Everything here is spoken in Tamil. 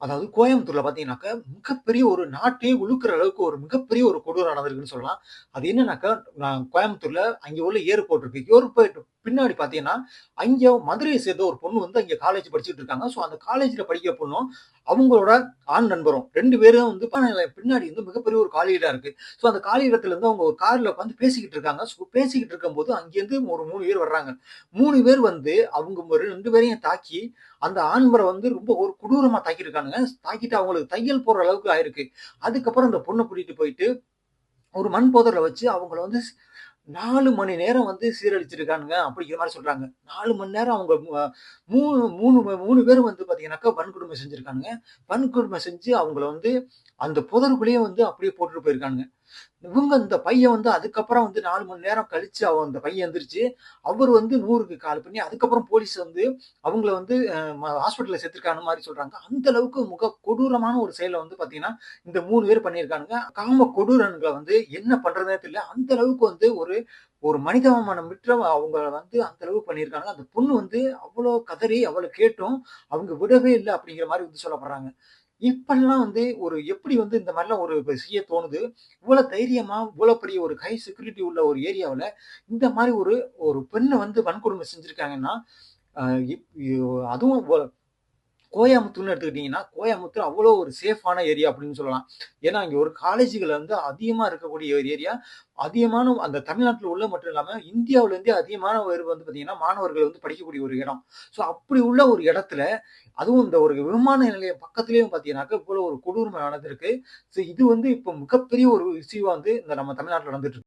அதாவது கோயம்புத்தூர்ல பார்த்தீங்கன்னாக்கா, மிகப்பெரிய ஒரு நாட்டையே உலுக்குற அளவுக்கு ஒரு மிகப்பெரிய ஒரு கொடூரம் நடந்திருக்குன்னு சொல்லலாம். அது என்னன்னாக்கா, நான் கோயம்புத்தூர்ல அங்க உள்ள ஏர்போர்ட் இருக்கு. ஏர்போர்ட் பின்னாடி பார்த்தீங்கன்னா, அங்க மதுரைய சேர்ந்த ஒரு பொண்ணு வந்து அங்க காலேஜ் படிச்சுட்டு இருக்காங்க. ஸோ அந்த காலேஜ்ல படிக்கிற பொண்ணும், அவங்களோட ஆண் நண்பரும் 2 பேரும் வந்து பின்னாடி வந்து மிகப்பெரிய ஒரு காலியிடம் இருக்கு. ஸோ அந்த காலியிடத்துல இருந்து அவங்க ஒரு கார்ல உட்கார்ந்து பேசிக்கிட்டு இருக்காங்க. ஸோ பேசிக்கிட்டு இருக்கும்போது அங்கேருந்து ஒரு 3 பேர் வர்றாங்க. 3 பேர் வந்து அவங்க 2 பேரையும் தாக்கி அந்த ஆண்பர வந்து ரொம்ப ஒரு கொடூரமா தாக்கியிருக்கானுங்க. தாக்கிட்டு அவங்களுக்கு தையல் போடுற அளவுக்கு ஆயிருக்கு. அதுக்கப்புறம் அந்த பொண்ண கூட்டிட்டு போயிட்டு, ஒரு மண் புதர்ல வச்சு அவங்கள வந்து 4 மணி நேரம் வந்து சீரழிச்சிருக்கானுங்க அப்படிங்கிற மாரி சொல்றாங்க. 4 மணி நேரம் அவங்க 3 பேரும் வந்து பார்த்தீங்கன்னாக்கா, வன்கொடுமை செஞ்சிருக்கானுங்க. வன்கொடுமை செஞ்சு அவங்கள வந்து அந்த புதருக்குள்ளேயே வந்து அப்படியே போட்டுட்டு போயிருக்கானுங்க. இவங்க இந்த பையன் வந்து அதுக்கப்புறம் வந்து 4 மணி நேரம் கழிச்சு அந்த பையன் எந்திரிச்சு, அவரு வந்து 100க்கு கால் பண்ணி, அதுக்கப்புறம் போலீஸ் வந்து அவங்கள வந்து ஹாஸ்பிட்டல்ல சேர்த்துருக்காங்க மாரி சொல்றாங்க. அந்த அளவுக்கு கொடூரமான ஒரு செயல வந்து பார்த்தீங்கன்னா, இந்த 3 பேர் பண்ணியிருக்கானுங்க. காம கொடூரன்கள வந்து என்ன பண்றதுன்னே தெரியல. அந்த அளவுக்கு வந்து ஒரு ஒரு மனிதாபிமானமற்ற அவங்க வந்து அந்த அளவுக்கு பண்ணியிருக்காங்க. அந்த பொண்ணு வந்து அவ்ளோ கதறி, அவ்வளோ கேட்டும் அவங்க விடவே இல்ல அப்படிங்கிற மாரி வந்து சொல்லப்படுறாங்க. இப்பல்லாம் வந்து ஒரு எப்படி வந்து இந்த மாரிலாம் ஒரு செய்ய தோணுது? இவ்வளோ தைரியமா, இவ்வளோ பெரிய ஒரு ஹை செக்யூரிட்டி உள்ள ஒரு ஏரியாவுல, இந்த மாரி ஒரு ஒரு பெண்ண வந்து வன்கொடுமை செஞ்சிருக்காங்கன்னா, அ இப் யோ அதுவும் கோயம்புத்தூர்ன்னு எடுத்துக்கிட்டீங்கன்னா, கோயம்புத்தூர் அவ்வளோ ஒரு சேஃபான ஏரியா அப்படின்னு சொல்லலாம். ஏன்னா, இங்க ஒரு காலேஜ்கள் வந்து அதிகமா இருக்கக்கூடிய ஒரு ஏரியா. அதிகமான அந்த தமிழ்நாட்டுல உள்ள மட்டும் இல்லாம, இந்தியாவுலேருந்தே அதிகமான பேர் வந்து பார்த்தீங்கன்னா, மாணவர்கள் வந்து படிக்கக்கூடிய ஒரு இடம். ஸோ அப்படி உள்ள ஒரு இடத்துல, அதுவும் இந்த ஒரு விமான நிலையம் பக்கத்திலேயும் பார்த்தீங்கன்னாக்கா, இவ்வளோ ஒரு கொடூரமா நடந்திருக்கு. ஸோ இது வந்து இப்போ மிகப்பெரிய ஒரு இஷ்யூவா வந்து இந்த நம்ம தமிழ்நாட்டுல நடந்துட்டு இருக்கு.